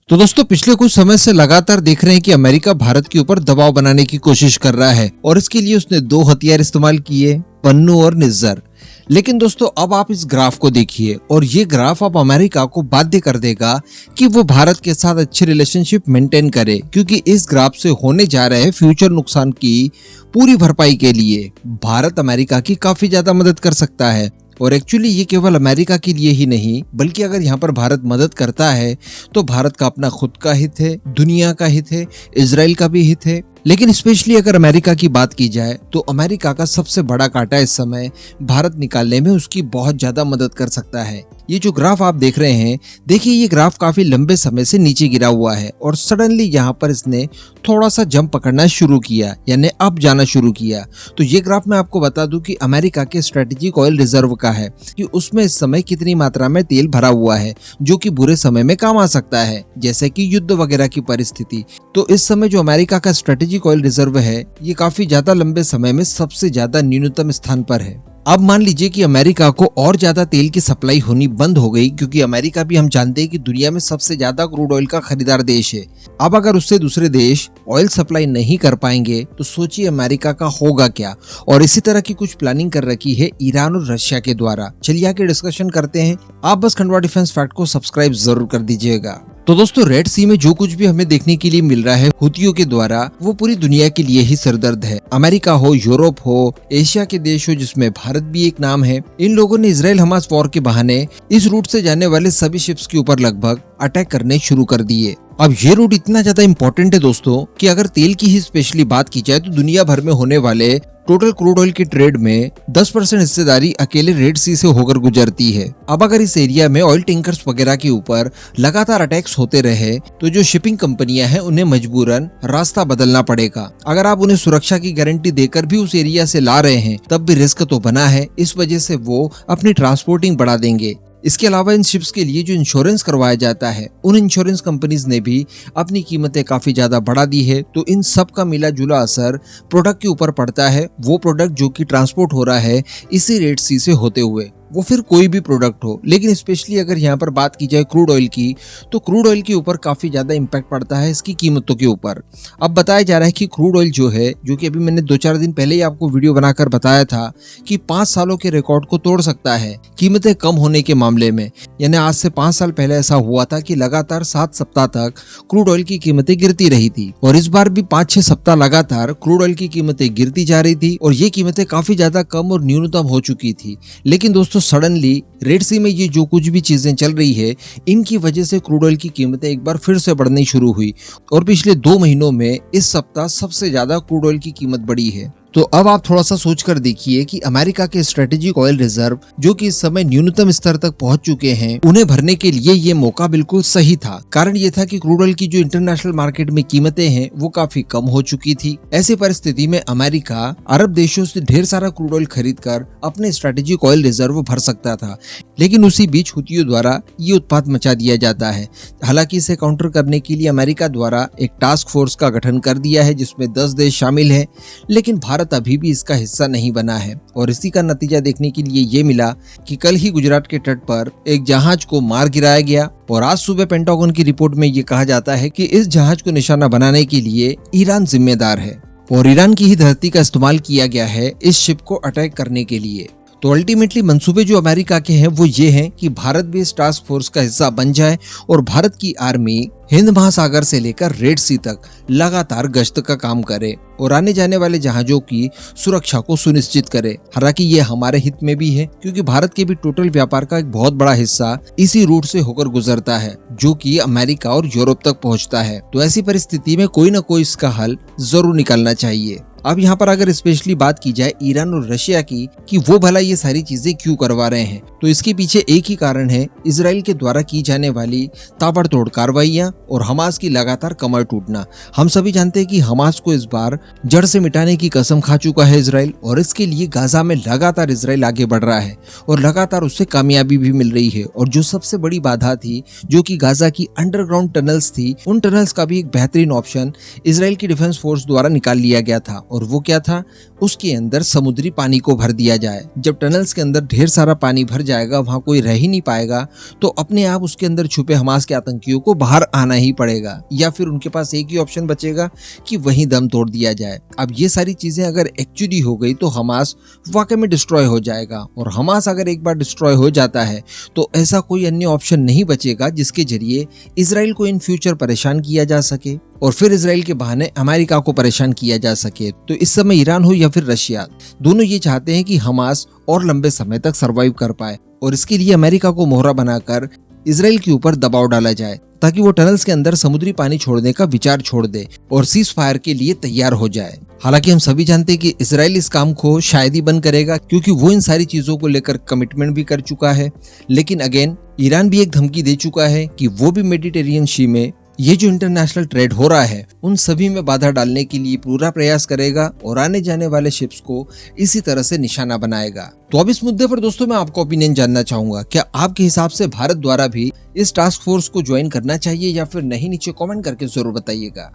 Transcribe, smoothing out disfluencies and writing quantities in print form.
तो दोस्तों पिछले कुछ समय से लगातार देख रहे हैं कि अमेरिका भारत के ऊपर दबाव बनाने की कोशिश कर रहा है और इसके लिए उसने दो हथियार इस्तेमाल किए, पन्नू और निज्जर। लेकिन दोस्तों अब आप इस ग्राफ को देखिए और ये ग्राफ अब अमेरिका को बाध्य कर देगा कि वो भारत के साथ अच्छी रिलेशनशिप मेंटेन करे, क्योंकि इस ग्राफ से होने जा रहे फ्यूचर नुकसान की पूरी भरपाई के लिए भारत अमेरिका की काफी ज्यादा मदद कर सकता है। और एक्चुअली ये केवल अमेरिका के लिए ही नहीं, बल्कि अगर यहाँ पर भारत मदद करता है तो भारत का अपना खुद का हित है, दुनिया का हित है, इजराइल का भी हित है। लेकिन स्पेशली अगर अमेरिका की बात की जाए तो अमेरिका का सबसे बड़ा कांटा इस समय भारत निकालने में उसकी बहुत ज्यादा मदद कर सकता है। ये जो ग्राफ आप देख रहे हैं, देखिए ये ग्राफ काफी लंबे समय से नीचे गिरा हुआ है और सडनली यहाँ पर इसने थोड़ा सा जंप पकड़ना शुरू किया, यानी अप जाना शुरू किया। तो ये ग्राफ मैं आपको बता दूं कि अमेरिका के स्ट्रेटेजिक ऑयल रिजर्व का है कि उसमें इस समय कितनी मात्रा में तेल भरा हुआ है जो कि बुरे समय में काम आ सकता है, जैसे कि युद्ध वगैरह की परिस्थिति। तो इस समय जो अमेरिका का स्ट्रेटेजिक ऑयल रिजर्व है ये काफी ज्यादा लंबे समय में सबसे ज्यादा न्यूनतम स्थान पर है। अब मान लीजिए कि अमेरिका को और ज्यादा तेल की सप्लाई होनी बंद हो गई, क्योंकि अमेरिका भी हम जानते हैं कि दुनिया में सबसे ज्यादा क्रूड ऑयल का खरीदार देश है। अब अगर उससे दूसरे देश ऑयल सप्लाई नहीं कर पाएंगे तो सोचिए अमेरिका का होगा क्या। और इसी तरह की कुछ प्लानिंग कर रखी है ईरान और रशिया के द्वारा। चलिए आगे डिस्कशन करते हैं। आप बस खंडवा डिफेंस फैक्ट को सब्सक्राइब जरूर कर दीजिएगा। तो दोस्तों रेड सी में जो कुछ भी हमें देखने के लिए मिल रहा है हुतियों के द्वारा, वो पूरी दुनिया के लिए ही सरदर्द है। अमेरिका हो, यूरोप हो, एशिया के देश हो जिसमें भारत भी एक नाम है, इन लोगों ने इजराइल हमास वॉर के बहाने इस रूट से जाने वाले सभी शिप्स के ऊपर लगभग अटैक करने शुरू कर दिए। अब ये रूट इतना ज्यादा इम्पोर्टेंट है दोस्तों कि अगर तेल की ही स्पेशली बात की जाए तो दुनिया भर में होने वाले टोटल क्रूड ऑयल के ट्रेड में 10% हिस्सेदारी अकेले रेड सी से होकर गुजरती है। अब अगर इस एरिया में ऑयल टैंकर्स वगैरह के ऊपर लगातार अटैक्स होते रहे तो जो शिपिंग कंपनियां हैं उन्हें मजबूरन रास्ता बदलना पड़ेगा। अगर आप उन्हें सुरक्षा की गारंटी देकर भी उस एरिया से ला रहे हैं तब भी रिस्क तो बना है, इस वजह से वो अपनी ट्रांसपोर्टिंग बढ़ा देंगे। इसके अलावा इन शिप्स के लिए जो इंश्योरेंस करवाया जाता है उन इंश्योरेंस कंपनीज ने भी अपनी कीमतें काफी ज्यादा बढ़ा दी है। तो इन सब का मिला जुला असर प्रोडक्ट के ऊपर पड़ता है। वो प्रोडक्ट जो कि ट्रांसपोर्ट हो रहा है इसी रेड सी से होते हुए, वो फिर कोई भी प्रोडक्ट हो। लेकिन स्पेशली अगर यहाँ पर बात की जाए क्रूड ऑयल की, तो क्रूड ऑयल के ऊपर काफी ज्यादा इम्पैक्ट पड़ता है इसकी कीमतों के ऊपर। अब बताया जा रहा है कि क्रूड ऑयल जो है, जो कि अभी मैंने 2-4 दिन पहले ही आपको वीडियो बनाकर बताया था कि 5 सालों के रिकॉर्ड को तोड़ सकता है कीमतें कम होने के मामले में। यानी आज से 5 साल पहले ऐसा हुआ था कि लगातार 7 सप्ताह तक क्रूड ऑयल की कीमतें गिरती रही थी और इस बार भी 5-6 सप्ताह लगातार क्रूड ऑयल की कीमतें गिरती जा रही थी और ये कीमतें काफी ज्यादा कम और न्यूनतम हो चुकी थी। लेकिन दोस्तों सडनली रेड सी में ये जो कुछ भी चीजें चल रही है इनकी वजह से क्रूड ऑयल की कीमतें एक बार फिर से बढ़नी शुरू हुई और पिछले 2 महीनों में इस सप्ताह सबसे ज्यादा क्रूड ऑयल की कीमत बढ़ी है। तो अब आप थोड़ा सा सोच कर देखिए कि अमेरिका के स्ट्रेटेजिक ऑयल रिजर्व जो कि इस समय न्यूनतम स्तर तक पहुंच चुके हैं, उन्हें भरने के लिए ये मौका बिल्कुल सही था। कारण ये था कि क्रूड ऑयल की जो इंटरनेशनल मार्केट में कीमतें हैं वो काफी कम हो चुकी थी। ऐसी परिस्थिति में अमेरिका अरब देशों से ढेर सारा क्रूड ऑयल खरीद कर अपने स्ट्रेटेजिक ऑयल रिजर्व भर सकता था। लेकिन उसी बीच हुतियों द्वारा ये उत्पात मचा दिया जाता है। हालांकि इसे काउंटर करने के लिए अमेरिका द्वारा एक टास्क फोर्स का गठन कर दिया है जिसमें 10 देश शामिल हैं, लेकिन भारत अभी भी इसका हिस्सा नहीं बना है। और इसी का नतीजा देखने के लिए ये मिला कि कल ही गुजरात के तट पर एक जहाज को मार गिराया गया और आज सुबह पेंटागन की रिपोर्ट में ये कहा जाता है कि इस जहाज को निशाना बनाने के लिए ईरान जिम्मेदार है और ईरान की ही धरती का इस्तेमाल किया गया है इस शिप को अटैक करने के लिए। तो अल्टीमेटली मंसूबे जो अमेरिका के हैं वो ये हैं कि भारत भी इस टास्क फोर्स का हिस्सा बन जाए और भारत की आर्मी हिंद महासागर से लेकर रेड सी तक लगातार गश्त का काम करे और आने जाने वाले जहाजों की सुरक्षा को सुनिश्चित करे। हालांकि ये हमारे हित में भी है, क्योंकि भारत के भी टोटल व्यापार का एक बहुत बड़ा हिस्सा इसी रूट से होकर गुजरता है जो कि अमेरिका और यूरोप तक पहुंचता है। तो ऐसी परिस्थिति में कोई न कोई इसका हल जरूर निकालना चाहिए। अब यहाँ पर अगर स्पेशली बात की जाए ईरान और रशिया की कि वो भला ये सारी चीजें क्यों करवा रहे हैं, तो इसके पीछे एक ही कारण है, इजराइल के द्वारा की जाने वाली ताबड़तोड़ कार्रवाइयां और हमास की लगातार कमर टूटना। हम सभी जानते हैं कि हमास को इस बार जड़ से मिटाने की कसम खा चुका है इजराइल और इसके लिए गाजा में लगातार इजराइल आगे बढ़ रहा है और लगातार उससे कामयाबी भी मिल रही है। और जो सबसे बड़ी बाधा थी जो कि गाजा की अंडरग्राउंड टनल्स थी, उन टनल्स का भी एक बेहतरीन ऑप्शन इजराइल की डिफेंस फोर्स द्वारा निकाल लिया गया था। और वो क्या था, उसके अंदर समुद्री पानी को भर दिया जाए। जब टनल्स के अंदर ढेर सारा पानी भर जाएगा, वहाँ कोई रह ही नहीं पाएगा, तो अपने आप उसके अंदर छुपे हमास के आतंकियों को बाहर आना ही पड़ेगा, या फिर उनके पास एक ही ऑप्शन बचेगा कि वहीं दम तोड़ दिया जाए। अब ये सारी चीजें अगर एक्चुअली हो गई तो हमास वाकई में डिस्ट्रॉय हो जाएगा, और हमास अगर एक बार डिस्ट्रॉय हो जाता है तो ऐसा कोई अन्य ऑप्शन नहीं बचेगा जिसके जरिए इजराइल को इन फ्यूचर परेशान किया जा सके और फिर इजराइल के बहाने अमेरिका को परेशान किया जा सके। तो इस समय ईरान हो या फिर रशिया, दोनों ये चाहते हैं कि हमास और लंबे समय तक सरवाइव कर पाए, और इसके लिए अमेरिका को मोहरा बनाकर इजराइल के ऊपर दबाव डाला जाए ताकि वो टनल्स के अंदर समुद्री पानी छोड़ने का विचार छोड़ दे और सीज फायर के लिए तैयार हो जाए। हालांकि हम सभी जानते हैं कि इजराइल इस काम को शायद ही बंद करेगा, क्योंकि वो इन सारी चीजों को लेकर कमिटमेंट भी कर चुका है। लेकिन अगेन ईरान भी एक धमकी दे चुका है कि वो भी मेडिटेरियन सी में ये जो इंटरनेशनल ट्रेड हो रहा है उन सभी में बाधा डालने के लिए पूरा प्रयास करेगा और आने जाने वाले शिप्स को इसी तरह से निशाना बनाएगा। तो अब इस मुद्दे पर दोस्तों मैं आपका ओपिनियन जानना चाहूंगा, क्या आपके हिसाब से भारत द्वारा भी इस टास्क फोर्स को ज्वाइन करना चाहिए या फिर नहीं? नीचे कमेंट करके जरूर बताइएगा।